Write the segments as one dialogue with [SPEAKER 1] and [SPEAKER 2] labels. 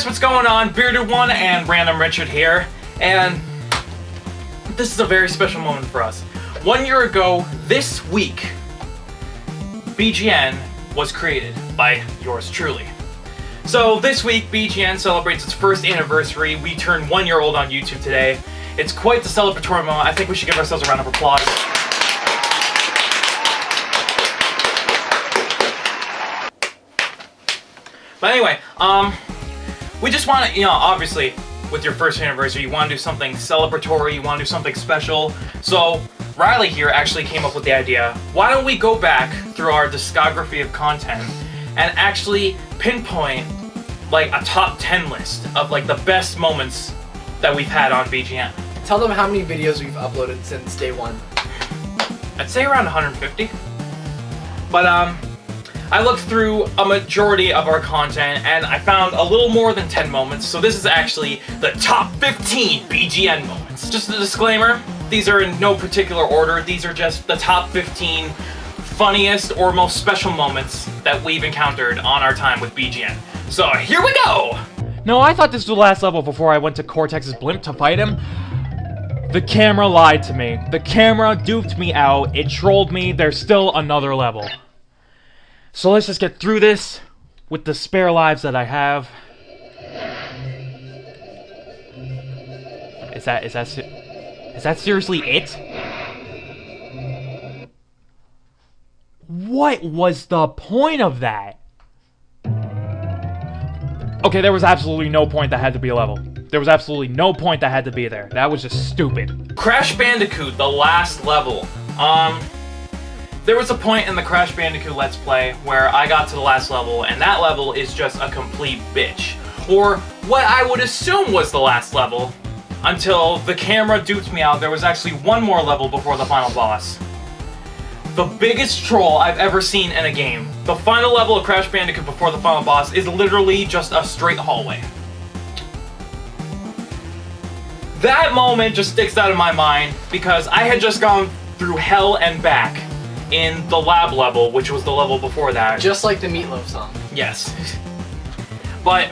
[SPEAKER 1] guys, what's going on? Bearded One and Random Richard here, and this is a very special moment for us. 1 year ago, this week, BGN was created by yours truly. So this week, BGN celebrates its first anniversary. We turned 1 year old on YouTube today. It's quite the celebratory moment. I think we should give ourselves a round of applause. But anyway, we just want to, obviously, with your first anniversary, you want to do something celebratory, you want to do something special. So, Riley here actually came up with the idea, why don't we go back through our discography of content and actually pinpoint, like, a top 10 list of, like, the best moments that we've had on BGN.
[SPEAKER 2] Tell them how many videos we've uploaded since day one.
[SPEAKER 1] I'd say around 150. But, I looked through a majority of our content and I found a little more than 10 moments, so this is actually the top 15 BGN moments. Just a disclaimer, these are in no particular order, these are just the top 15 funniest or most special moments that we've encountered on our time with BGN. So here we go!
[SPEAKER 3] No, I thought this was the last level before I went to Cortex's blimp to fight him. The camera lied to me. The camera duped me out, it trolled me, there's still another level. So let's just get through this with the spare lives that I have. Is that seriously it? What was the point of that? Okay, there was absolutely no point that had to be a level. There was absolutely no point that had to be there. That was just stupid.
[SPEAKER 1] Crash Bandicoot, the last level. There was a point in the Crash Bandicoot Let's Play where I got to the last level, and that level is just a complete bitch. Or what I would assume was the last level, until the camera duped me out. There was actually one more level before the final boss. The biggest troll I've ever seen in a game. The final level of Crash Bandicoot before the final boss is literally just a straight hallway. That moment just sticks out in my mind because I had just gone through hell and back in the lab level, which was the level before that.
[SPEAKER 2] Just like the Meatloaf song.
[SPEAKER 1] Yes. But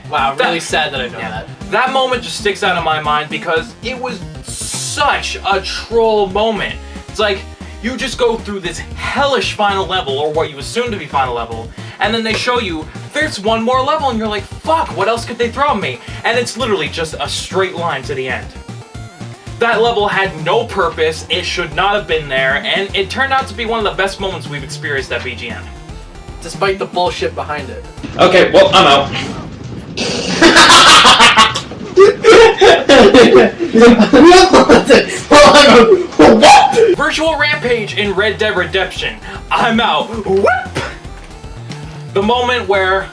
[SPEAKER 2] wow, really sad that I know that.
[SPEAKER 1] That moment just sticks out in my mind because it was such a troll moment. It's like, you just go through this hellish final level, or what you assume to be final level, and then they show you, there's one more level, and you're like, fuck, what else could they throw at me? And it's literally just a straight line to the end. That level had no purpose, it should not have been there, and it turned out to be one of the best moments we've experienced at BGN.
[SPEAKER 2] Despite the bullshit behind it.
[SPEAKER 1] Okay, well, I'm out. Virtual Rampage in Red Dead Redemption. I'm out. Whoop! The moment where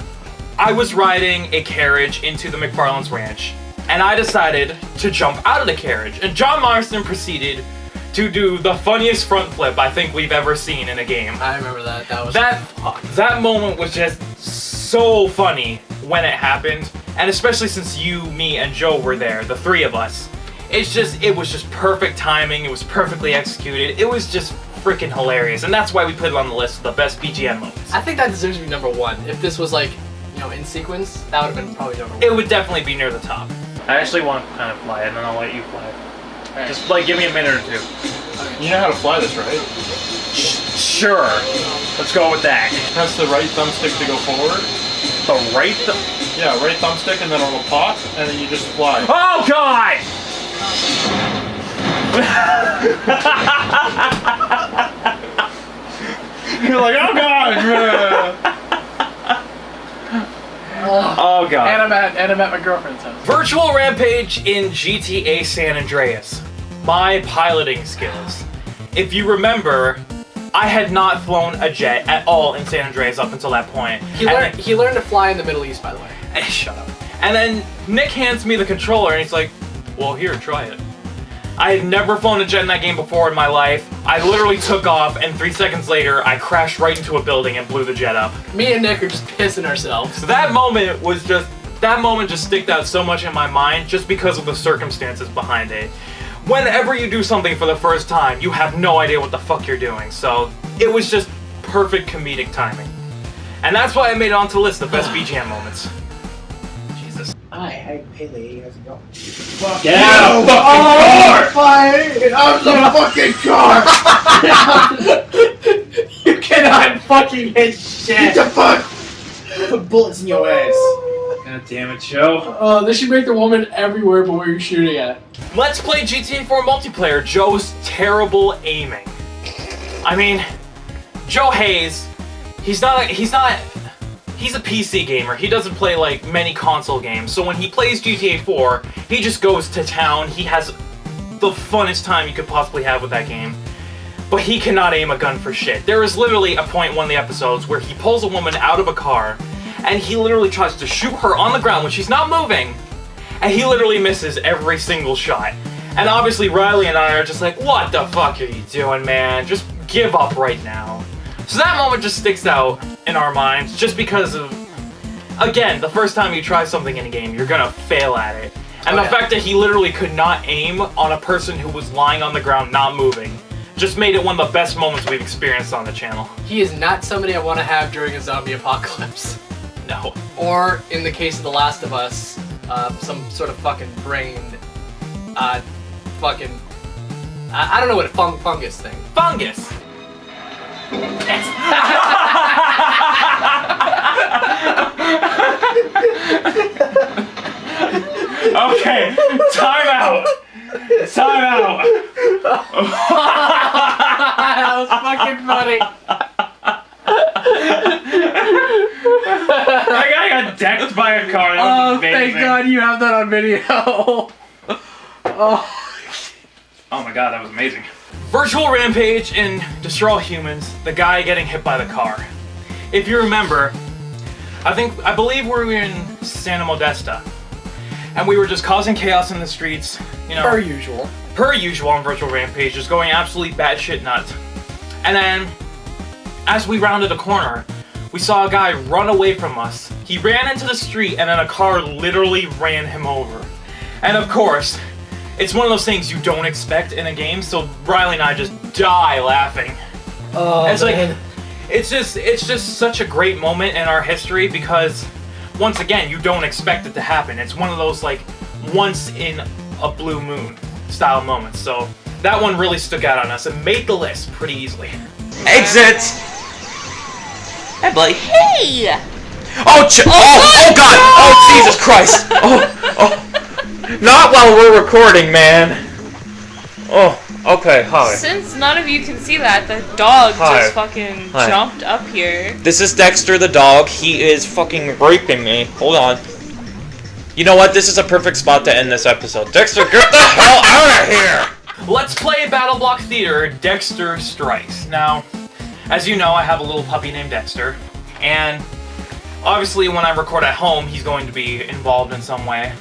[SPEAKER 1] I was riding a carriage into the McFarlane's ranch, and I decided to jump out of the carriage, and John Marston proceeded to do the funniest front flip I think we've ever seen in a game.
[SPEAKER 2] I remember that.
[SPEAKER 1] That moment was just so funny when it happened, and especially since you, me, and Joe were there, the three of us. It was just perfect timing, it was perfectly executed, it was just freaking hilarious, and that's why we put it on the list of the best BGN moments.
[SPEAKER 2] I think that deserves to be number one. If this was like, in sequence, that would have been probably number one.
[SPEAKER 1] It would definitely be near the top. I actually want to kind of fly it, and then I'll let you fly it. Right. Just, give me a minute or two.
[SPEAKER 4] Okay. You know how to fly this, right?
[SPEAKER 1] Sure. Let's go with that.
[SPEAKER 4] Press the right thumbstick to go forward.
[SPEAKER 1] The right
[SPEAKER 4] Yeah, right thumbstick, and then it'll pop, and then you just fly.
[SPEAKER 1] Oh, God!
[SPEAKER 4] You're like, oh, God!
[SPEAKER 1] Oh, God.
[SPEAKER 2] And I'm at my girlfriend's house.
[SPEAKER 1] Virtual Rampage in GTA San Andreas. My piloting skills. If you remember, I had not flown a jet at all in San Andreas up until that point.
[SPEAKER 2] He learned to fly in the Middle East, by the way.
[SPEAKER 1] Shut up. And then Nick hands me the controller and he's like, well, here, try it. I had never flown a jet in that game before in my life. I literally took off, and 3 seconds later, I crashed right into a building and blew the jet up.
[SPEAKER 2] Me and Nick are just pissing ourselves.
[SPEAKER 1] That moment just sticked out so much in my mind just because of the circumstances behind it. Whenever you do something for the first time, you have no idea what the fuck you're doing, so it was just perfect comedic timing. And that's why I made it onto the list of best BGN moments. Jesus.
[SPEAKER 5] Hi, hey lady, how's it going?
[SPEAKER 4] Get out of the fucking car!
[SPEAKER 5] Fine! I'm the fucking car!
[SPEAKER 2] You cannot fucking hit shit.
[SPEAKER 5] Get the fuck! Put bullets in your ass.
[SPEAKER 4] God damn it, Joe.
[SPEAKER 2] They should make the woman everywhere but where you're shooting at.
[SPEAKER 1] Let's play GTA 4 multiplayer. Joe's terrible aiming. I mean, Joe Hayes, he's a PC gamer. He doesn't play like many console games. So when he plays GTA 4, he just goes to town. He has the funnest time you could possibly have with that game. But he cannot aim a gun for shit. There is literally a point in one of the episodes where he pulls a woman out of a car and he literally tries to shoot her on the ground when she's not moving, and he literally misses every single shot. And obviously Riley and I are just like, what the fuck are you doing, man? Just give up right now. So that moment just sticks out in our minds just because of, again, the first time you try something in a game, you're gonna fail at it. And the fact that he literally could not aim on a person who was lying on the ground not moving just made it one of the best moments we've experienced on the channel.
[SPEAKER 2] He is not somebody I want to have during a zombie apocalypse.
[SPEAKER 1] No.
[SPEAKER 2] Or, in the case of The Last of Us, some sort of fucking brain, I don't know what a fungus thing.
[SPEAKER 1] Fungus! Okay, time out! Time out!
[SPEAKER 2] That was fucking funny.
[SPEAKER 4] That guy got decked by a car. That was
[SPEAKER 2] Oh,
[SPEAKER 4] amazing.
[SPEAKER 2] thank God you have that on video. Oh.
[SPEAKER 1] Oh my god, that was amazing. Virtual Rampage in Destroy All Humans, the guy getting hit by the car. If you remember, I believe we were in Santa Modesta, and we were just causing chaos in the streets, you know.
[SPEAKER 2] Per usual.
[SPEAKER 1] Per usual on Virtual Rampage, just going absolutely batshit nuts. And then, as we rounded a corner, we saw a guy run away from us. He ran into the street, and then a car literally ran him over. And of course, it's one of those things you don't expect in a game, so Riley and I just die laughing.
[SPEAKER 2] Oh,
[SPEAKER 1] It's
[SPEAKER 2] man.
[SPEAKER 1] like, it's just such a great moment in our history because, once again, you don't expect it to happen. It's one of those, like, once in a blue moon style moments. So that one really stuck out on us and made the list pretty easily.
[SPEAKER 6] Exit! I'm like, hey! Oh, oh God! Oh, Jesus Christ! Oh. Not while we're recording, man. Oh, okay, hi.
[SPEAKER 7] Since none of you can see that, the dog
[SPEAKER 6] Hi.
[SPEAKER 7] just fucking
[SPEAKER 6] Hi.
[SPEAKER 7] jumped up here.
[SPEAKER 6] This is Dexter the dog. He is fucking raping me. Hold on. You know what? This is a perfect spot to end this episode. Dexter, get the hell out of here!
[SPEAKER 1] Let's play Battle Block Theater, Dexter Strikes. Now, as you know, I have a little puppy named Dexter, and obviously when I record at home, he's going to be involved in some way.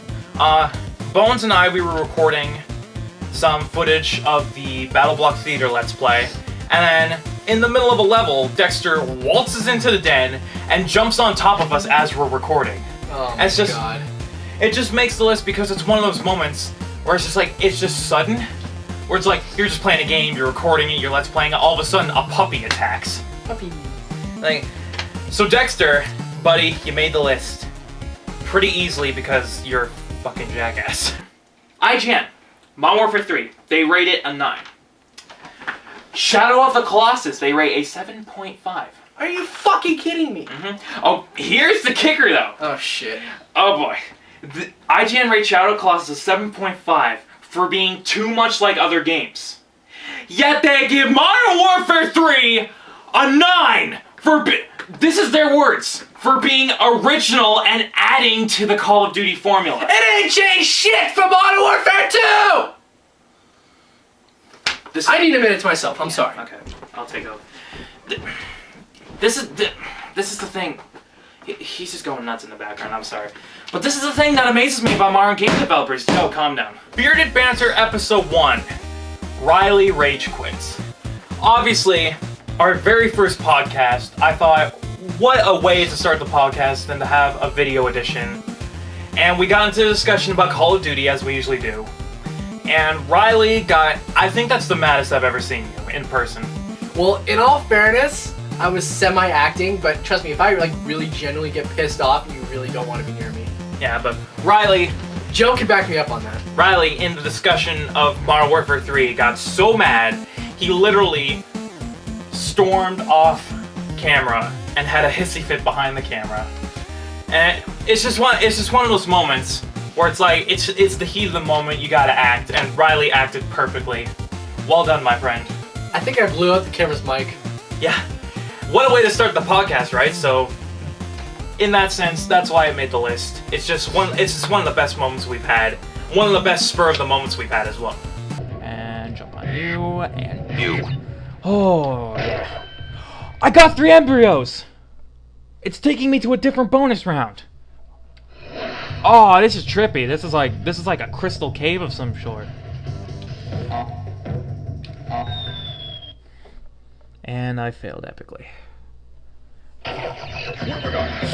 [SPEAKER 1] Bones and I, we were recording some footage of the Battle Block Theater Let's Play, and then in the middle of a level, Dexter waltzes into the den and jumps on top of us as we're recording.
[SPEAKER 2] Oh my
[SPEAKER 1] It's just-
[SPEAKER 2] God.
[SPEAKER 1] It just makes the list because it's one of those moments where it's just like, it's just sudden, where it's like, you're just playing a game, you're recording it, you're Let's Playing it, all of a sudden a puppy attacks.
[SPEAKER 2] Puppy.
[SPEAKER 1] Like, so Dexter, buddy, you made the list pretty easily because you're a fucking jackass. IGN, Modern Warfare 3, they rate it a 9. Shadow of the Colossus, they rate a 7.5.
[SPEAKER 2] Are you fucking kidding me?
[SPEAKER 1] Oh, here's the kicker though.
[SPEAKER 2] Oh shit.
[SPEAKER 1] Oh boy. The IGN rates Shadow of the Colossus a 7.5 for being too much like other games. Yet they give Modern Warfare 3 a 9 for this is their words, for being original and adding to the Call of Duty formula.
[SPEAKER 2] It ain't changed shit for Modern Warfare 2! I need a minute to myself, I'm sorry.
[SPEAKER 1] Okay, I'll take over. This is the thing. He's just going nuts in the background, I'm sorry. But this is the thing that amazes me about modern game developers. Yo, calm down. Bearded Banter Episode 1. Riley Rage Quits. Obviously, our very first podcast, I thought, what a way to start the podcast than to have a video edition. And we got into a discussion about Call of Duty, as we usually do. And Riley got, I think that's the maddest I've ever seen you, in person.
[SPEAKER 2] Well, in all fairness, I was semi-acting, but trust me, if I like really genuinely get pissed off, you really don't want to be near me.
[SPEAKER 1] Yeah, but Riley,
[SPEAKER 2] Joe can back me up on that.
[SPEAKER 1] Riley, in the discussion of Modern Warfare 3, got so mad, he literally stormed off camera and had a hissy fit behind the camera. And it's just one of those moments where it's like, it's the heat of the moment, you gotta act, and Riley acted perfectly. Well done, my friend.
[SPEAKER 2] I think I blew out the camera's mic.
[SPEAKER 1] Yeah. What a way to start the podcast, right? So, in that sense, that's why it made the list. It's just one of the best moments we've had. One of the best spur of the moments we've had as well.
[SPEAKER 3] And jump on you, and you. Oh, yeah. I got 3 embryos! It's taking me to a different bonus round. Oh, this is trippy. This is like a crystal cave of some sort. And I failed epically.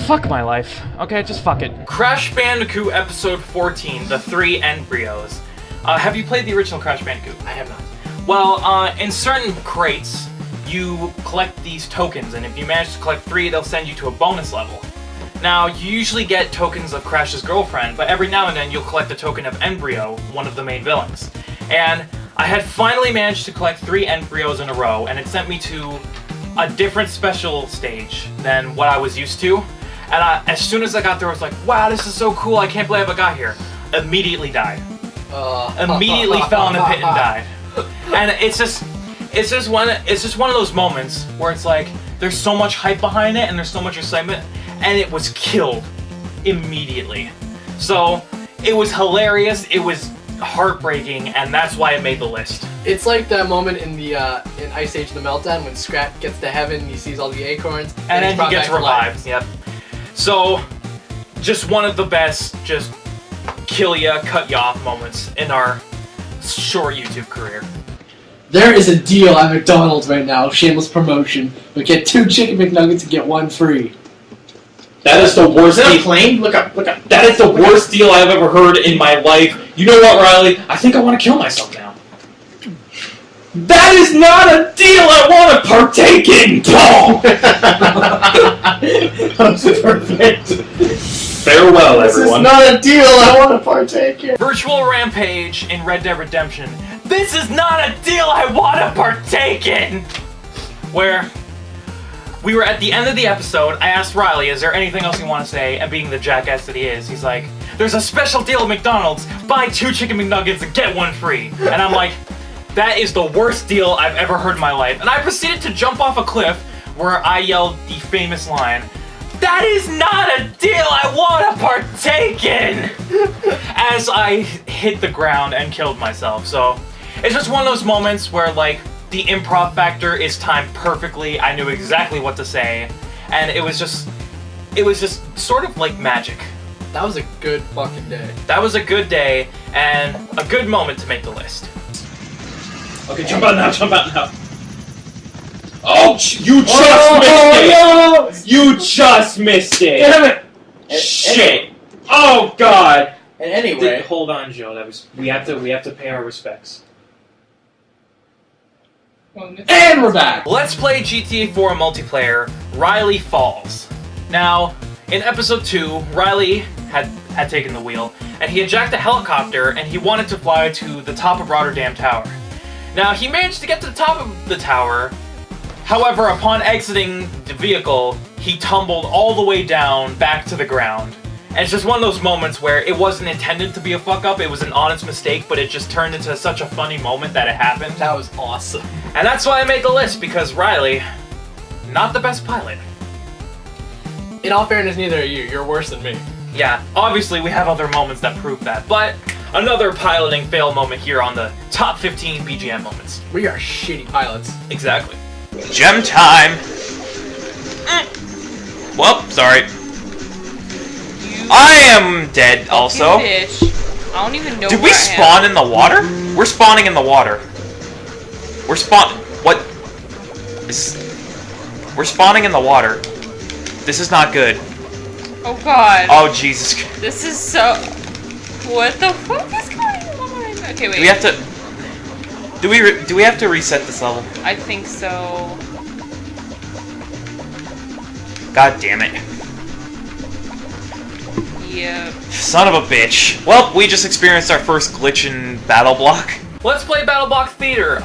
[SPEAKER 3] Fuck my life. Okay, just fuck it.
[SPEAKER 1] Crash Bandicoot Episode 14, The 3 Embryos. Have you played the original Crash Bandicoot?
[SPEAKER 2] I have not.
[SPEAKER 1] Well, in certain crates, you collect these tokens, and if you manage to collect 3, they'll send you to a bonus level. Now, you usually get tokens of Crash's girlfriend, but every now and then you'll collect a token of Embryo, one of the main villains. And I had finally managed to collect 3 embryos in a row, and it sent me to a different special stage than what I was used to. And as soon as I got there, I was like, wow, this is so cool, I can't believe I got here. Immediately died. Immediately fell in the pit and died. And it's just one of those moments where it's like, there's so much hype behind it, and there's so much excitement, and it was killed immediately. So, it was hilarious, it was heartbreaking, and that's why it made the list.
[SPEAKER 2] It's like that moment in the in Ice Age: The Meltdown when Scrat gets to heaven and he sees all the acorns,
[SPEAKER 1] And then
[SPEAKER 2] he's brought
[SPEAKER 1] he gets
[SPEAKER 2] back to life.
[SPEAKER 1] revived, yep. So, just one of the best, just kill ya, cut ya off moments in our short YouTube career.
[SPEAKER 5] There is a deal at McDonald's right now, shameless promotion. We get 2 chicken McNuggets and get 1 free.
[SPEAKER 6] That is the worst
[SPEAKER 5] Is that a
[SPEAKER 6] deal.
[SPEAKER 5] plane? Look up, look up.
[SPEAKER 6] That is the worst deal I've ever heard in my life. You know what, Riley? I think I want to kill myself now. That is not a deal I want to partake in, Paul!
[SPEAKER 5] That was perfect.
[SPEAKER 6] Farewell,
[SPEAKER 5] This is
[SPEAKER 6] everyone.
[SPEAKER 5] not a deal I want to partake in.
[SPEAKER 1] Virtual Rampage in Red Dead Redemption. This is not a deal I want to partake in! Where we were at the end of the episode, I asked Riley, is there anything else you want to say? And being the jackass that he is, he's like, there's a special deal at McDonald's, buy 2 chicken McNuggets and get 1 free. And I'm like, that is the worst deal I've ever heard in my life. And I proceeded to jump off a cliff where I yelled the famous line, that is not a deal I want to partake in! As I hit the ground and killed myself. So, it's just one of those moments where, like, the improv factor is timed perfectly. I knew exactly what to say. And it was just sort of like magic.
[SPEAKER 2] That was a good fucking day.
[SPEAKER 1] That was a good day and a good moment to make the list.
[SPEAKER 6] Okay, jump out now, jump out now. Oh, you just missed it! You just missed it!
[SPEAKER 5] Damn it!
[SPEAKER 6] Shit! Oh God!
[SPEAKER 5] And anyway,
[SPEAKER 4] Hold on, Joe. We have to pay our respects.
[SPEAKER 5] and we're back.
[SPEAKER 1] Let's play GTA 4 multiplayer, Riley Falls. Now, in episode 2, Riley had taken the wheel, and he had jacked a helicopter, and he wanted to fly to the top of Rotterdam Tower. Now, he managed to get to the top of the tower, however, upon exiting the vehicle, he tumbled all the way down back to the ground. And it's just one of those moments where it wasn't intended to be a fuck-up, it was an honest mistake, but it just turned into such a funny moment that it happened.
[SPEAKER 2] That was awesome.
[SPEAKER 1] And that's why I made the list, because Riley, not the best pilot.
[SPEAKER 2] In all fairness, neither are you. You're worse than me.
[SPEAKER 1] Yeah, obviously we have other moments that prove that, but another piloting fail moment here on the top 15 BGN moments.
[SPEAKER 2] We are shitty pilots.
[SPEAKER 1] Exactly.
[SPEAKER 6] Gem time! Well, sorry. I am dead also.
[SPEAKER 7] Fish. I don't even know
[SPEAKER 6] Did we
[SPEAKER 7] where I
[SPEAKER 6] spawn
[SPEAKER 7] am.
[SPEAKER 6] in the water? We're spawning in the water. We're spawning in the water. This is not good.
[SPEAKER 7] Oh god.
[SPEAKER 6] Oh Jesus.
[SPEAKER 7] This is so... What the fuck is going on? Okay, wait.
[SPEAKER 6] Do we have to... Do we have to reset this level?
[SPEAKER 7] I think so.
[SPEAKER 6] God damn it.
[SPEAKER 7] Yeah.
[SPEAKER 3] Son of a bitch. Well, we just experienced our first glitch in Battle Block.
[SPEAKER 1] Let's play Battle Block Theater.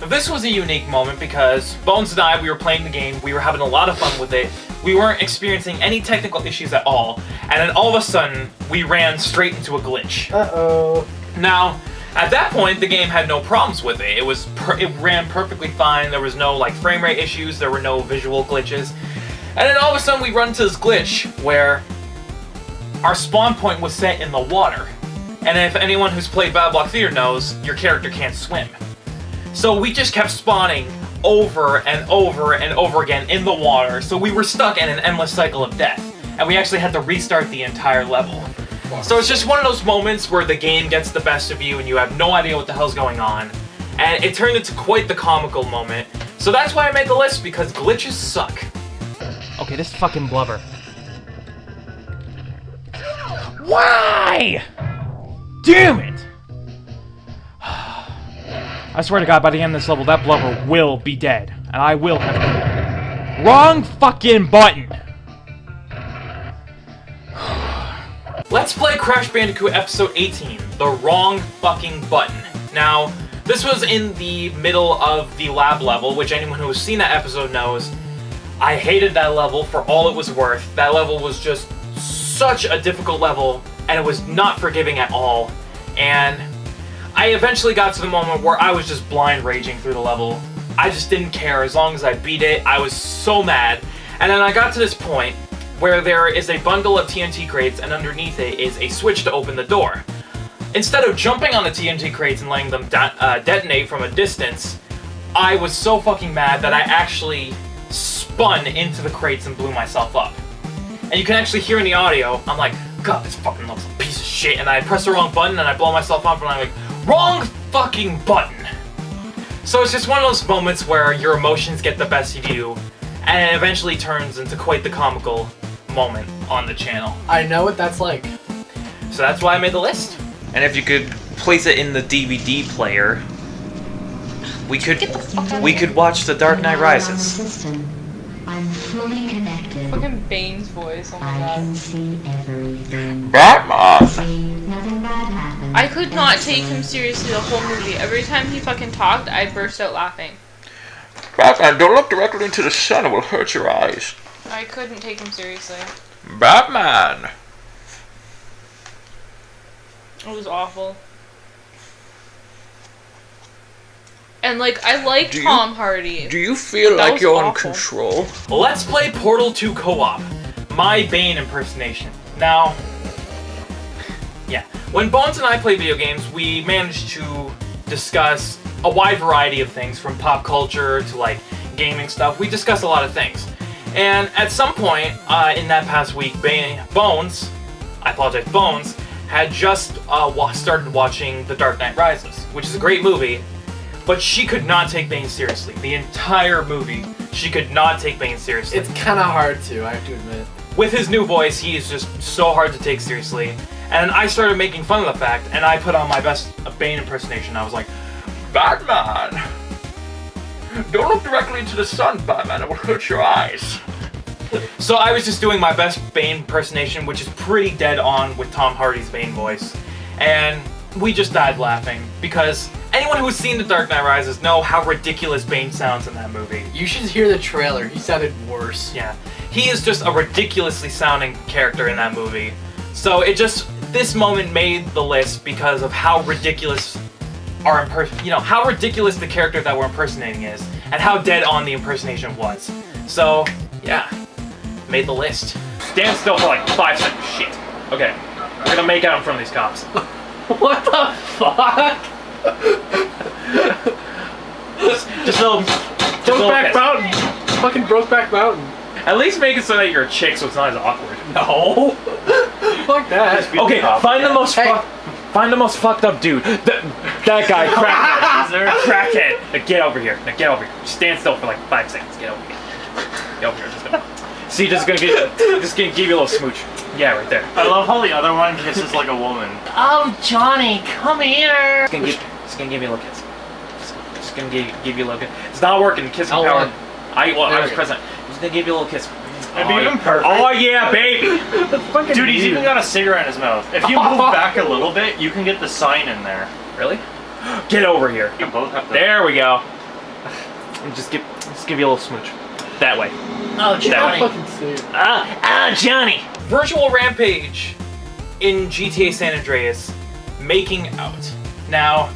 [SPEAKER 1] This was a unique moment because Bones and I, we were playing the game, we were having a lot of fun with it, we weren't experiencing any technical issues at all, and then all of a sudden, we ran straight into a glitch.
[SPEAKER 5] Uh-oh.
[SPEAKER 1] Now, at that point, the game had no problems with it. It ran perfectly fine, there was no like frame rate issues, there were no visual glitches, and then all of a sudden we run into this glitch where our spawn point was set in the water. And if anyone who's played Battle Block Theater knows, your character can't swim. So we just kept spawning over and over and over again in the water, so we were stuck in an endless cycle of death. And we actually had to restart the entire level. So it's just one of those moments where the game gets the best of you and you have no idea what the hell's going on. And it turned into quite the comical moment. So that's why I made the list, because glitches suck.
[SPEAKER 3] Okay, this fucking blubber. Why? Damn it! I swear to God, by the end of this level, that blubber will be dead. And I will have... Wrong fucking button!
[SPEAKER 1] Let's play Crash Bandicoot Episode 18, The Wrong Fucking Button. Now, this was in the middle of the lab level, which anyone who has seen that episode knows. I hated that level for all it was worth. That level was just such a difficult level, and it was not forgiving at all. And I eventually got to the moment where I was just blind raging through the level. I just didn't care. As long as I beat it, I was so mad. And then I got to this point where there is a bundle of TNT crates, and underneath it is a switch to open the door. Instead of jumping on the TNT crates and letting them detonate from a distance, I was so fucking mad that I actually spun into the crates and blew myself up. And you can actually hear in the audio, I'm like, God, this fucking looks like a piece of shit, and I press the wrong button and I blow myself up and I'm like, wrong fucking button! So it's just one of those moments where your emotions get the best of you, and it eventually turns into quite the comical moment on the channel.
[SPEAKER 2] I know what that's like.
[SPEAKER 1] So that's why I made the list.
[SPEAKER 3] And if you could place it in the DVD player, we could watch The Dark Knight Rises.
[SPEAKER 8] I'm fully connected.
[SPEAKER 7] Fucking Bane's voice. Oh my
[SPEAKER 8] I
[SPEAKER 7] god.
[SPEAKER 8] can see everything.
[SPEAKER 3] Batman!
[SPEAKER 8] Nothing bad happens.
[SPEAKER 7] I could not take him seriously the whole movie. Every time he fucking talked, I burst out laughing.
[SPEAKER 3] Batman, don't look directly into the sun, it will hurt your eyes.
[SPEAKER 7] I couldn't take him seriously.
[SPEAKER 3] Batman!
[SPEAKER 7] It was awful. And like, I like Tom Hardy.
[SPEAKER 3] Do you feel
[SPEAKER 7] That
[SPEAKER 3] like
[SPEAKER 7] was
[SPEAKER 3] you're in
[SPEAKER 7] awful.
[SPEAKER 3] control?
[SPEAKER 1] Let's play Portal 2 Co-op. My Bane impersonation. Now, yeah, when Bones and I play video games, we manage to discuss a wide variety of things, from pop culture to like gaming stuff. We discuss a lot of things. And at some point in that past week, Bones had just started watching The Dark Knight Rises, which is a great movie, but she could not take Bane seriously. The entire movie, she could not take Bane seriously.
[SPEAKER 2] It's kind of hard to, I have to admit.
[SPEAKER 1] With his new voice, he is just so hard to take seriously. And I started making fun of the fact, and I put on my best Bane impersonation. I was like, Batman! Don't look directly into the sun, Batman, it will hurt your eyes. So I was just doing my best Bane impersonation, which is pretty dead on with Tom Hardy's Bane voice. And we just died laughing, because anyone who has seen The Dark Knight Rises know how ridiculous Bane sounds in that movie.
[SPEAKER 2] You should hear the trailer. He sounded worse.
[SPEAKER 1] Yeah. He is just a ridiculously sounding character in that movie. So this moment made the list because of how ridiculous how ridiculous the character that we're impersonating is, and how dead on the impersonation was. So, yeah, made the list. Stand still for like 5 seconds. Shit. Okay, we're gonna make out in front of these cops.
[SPEAKER 2] What the fuck?
[SPEAKER 1] Just little
[SPEAKER 2] Brokeback Mountain. Fucking Brokeback Mountain.
[SPEAKER 1] At least make it so that you're a chick, so it's not as awkward.
[SPEAKER 2] No. Fuck that.
[SPEAKER 1] Okay, find the most find the most fucked up dude. That guy, crackhead. Now get over here. Now get over here. Stand still for like 5 seconds. Get over here. Get over here. Just gonna. See, just gonna give you a little smooch. Yeah, right there.
[SPEAKER 4] I love how the other one kisses like a woman.
[SPEAKER 8] Oh, Johnny, come here.
[SPEAKER 1] Just gonna give you a little kiss. Just gonna give you a little kiss. It's not working. Kissing
[SPEAKER 2] How
[SPEAKER 1] power.
[SPEAKER 2] long?
[SPEAKER 1] I was
[SPEAKER 2] Okay.
[SPEAKER 1] present. Just gonna give you a little kiss.
[SPEAKER 4] It'd be even perfect.
[SPEAKER 3] Oh yeah, baby!
[SPEAKER 4] Dude, he's even got a cigarette in his mouth. If you move back a little bit, you can get the sign in there.
[SPEAKER 1] Really?
[SPEAKER 3] Get over here.
[SPEAKER 4] You both have to.
[SPEAKER 3] There we go. And just give you a little smooch. That way.
[SPEAKER 7] Oh, Johnny.
[SPEAKER 5] Fucking sick.
[SPEAKER 3] Johnny.
[SPEAKER 1] Virtual Rampage in GTA San Andreas, making out. Now,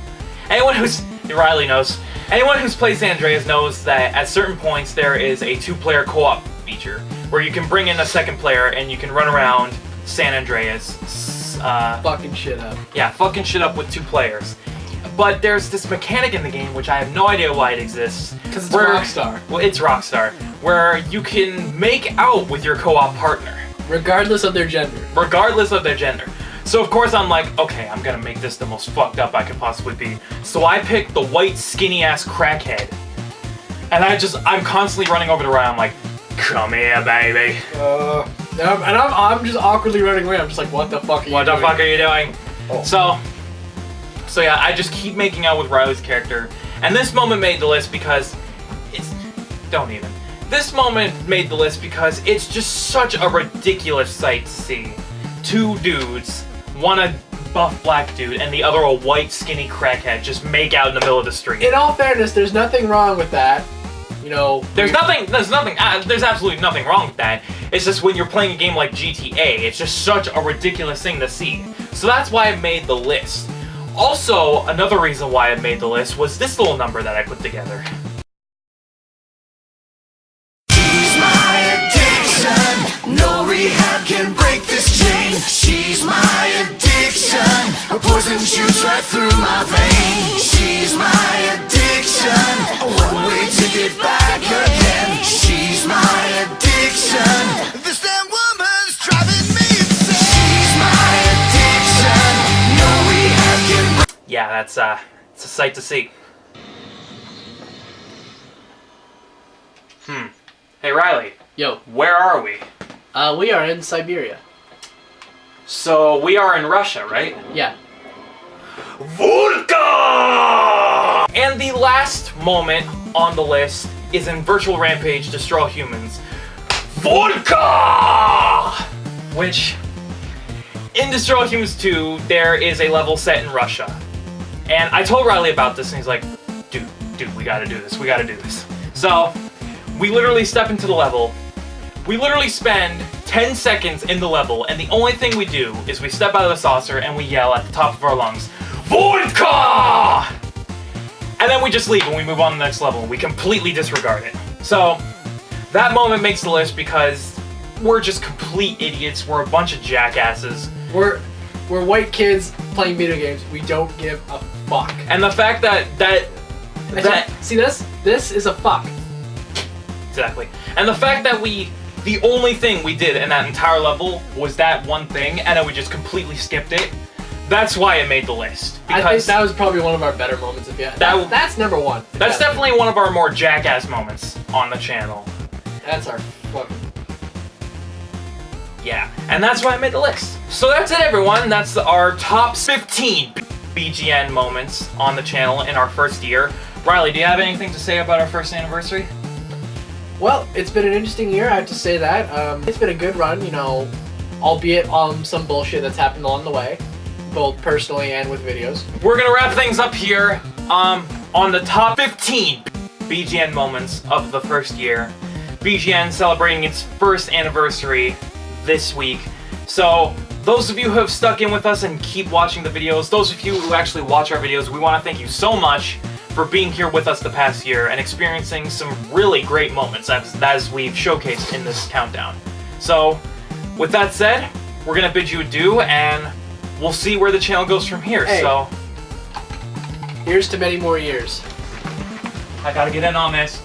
[SPEAKER 1] anyone who's Riley knows. Anyone who's played San Andreas knows that at certain points there is a 2-player co-op feature where you can bring in a second player and you can run around San Andreas.
[SPEAKER 2] Fucking shit up.
[SPEAKER 1] Yeah, fucking shit up with 2 players. But there's this mechanic in the game which I have no idea why it exists.
[SPEAKER 2] Because it's Rockstar.
[SPEAKER 1] Well, it's Rockstar, where you can make out with your co-op partner.
[SPEAKER 2] Regardless of their gender.
[SPEAKER 1] Regardless of their gender. So of course I'm like, okay, I'm gonna make this the most fucked up I could possibly be. So I picked the white skinny ass crackhead. And I'm constantly running over to Ryan, I'm like, come here, baby.
[SPEAKER 2] And I'm just awkwardly running away. I'm just like, what the fuck are you
[SPEAKER 1] What the
[SPEAKER 2] doing?
[SPEAKER 1] fuck are you doing?
[SPEAKER 2] Oh.
[SPEAKER 1] So yeah, I just keep making out with Riley's character. And this moment made the list because This moment made the list because it's just such a ridiculous sight to see. 2 dudes, one a buff black dude and the other a white skinny crackhead, just make out in the middle of the street.
[SPEAKER 2] In all fairness, there's nothing wrong with that. You know,
[SPEAKER 1] There's absolutely nothing wrong with that. It's just when you're playing a game like GTA, it's just such a ridiculous thing to see. So that's why I made the list. Also, another reason why I made the list was this little number that I put together.
[SPEAKER 9] She's my addiction. No rehab can break this chain. She's my addiction. A poison shoots right through my veins. She's my addiction. A one-way ticket back again. She's my addiction. This damn woman's driving me insane. She's my addiction. No rehab can break.
[SPEAKER 1] Yeah, it's a sight to see. Hey Riley,
[SPEAKER 2] yo,
[SPEAKER 1] where are we?
[SPEAKER 2] we are in Siberia.
[SPEAKER 1] So we are in Russia, right?
[SPEAKER 2] Yeah.
[SPEAKER 1] Vodka! And the last moment on the list is in Virtual Rampage Destroy All Humans. Vodka! Which, in Destroy All Humans 2, there is a level set in Russia. And I told Riley about this and he's like, dude, we gotta do this. So, we literally step into the level. We literally spend 10 seconds in the level, and the only thing we do is we step out of the saucer and we yell at the top of our lungs, Vodka! And then we just leave and we move on to the next level. We completely disregard it. So, that moment makes the list because we're just complete idiots. We're a bunch of jackasses.
[SPEAKER 2] We're white kids playing video games. We don't give a fuck.
[SPEAKER 1] And the fact that
[SPEAKER 2] See this? This is a fuck.
[SPEAKER 1] Exactly. And the fact that the only thing we did in that entire level was that one thing, and then we just completely skipped it, that's why it made the list.
[SPEAKER 2] I think that was probably one of our better moments. That's number one.
[SPEAKER 1] That's definitely one of our more jackass moments on the channel.
[SPEAKER 2] That's our fucking...
[SPEAKER 1] Yeah, and that's why I made the list. So that's it, everyone. That's our top 15 BGN moments on the channel in our first year. Riley, do you have anything to say about our first anniversary?
[SPEAKER 2] Well, it's been an interesting year, I have to say that. It's been a good run, you know, albeit some bullshit that's happened along the way, both personally and with videos.
[SPEAKER 1] We're gonna wrap things up here on the top 15 BGN moments of the first year. BGN celebrating its first anniversary this week. So, those of you who have stuck in with us and keep watching the videos, those of you who actually watch our videos, we want to thank you so much for being here with us the past year and experiencing some really great moments as we've showcased in this countdown. So, with that said, we're gonna bid you adieu, and we'll see where the channel goes from here.
[SPEAKER 2] Hey.
[SPEAKER 1] So,
[SPEAKER 2] here's to many more years.
[SPEAKER 1] I gotta get in on this.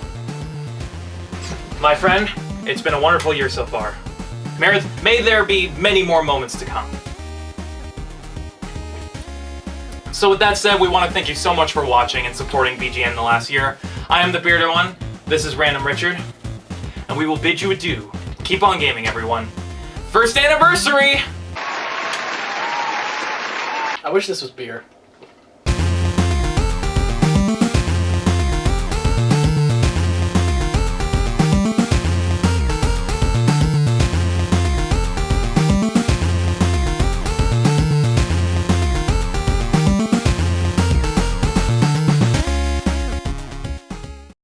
[SPEAKER 1] My friend, it's been a wonderful year so far. May there be many more moments to come. So with that said, we want to thank you so much for watching and supporting BGN in the last year. I am the Bearded One, this is Random Richard, and we will bid you adieu. Keep on gaming, everyone. First anniversary!
[SPEAKER 2] I wish this was beer.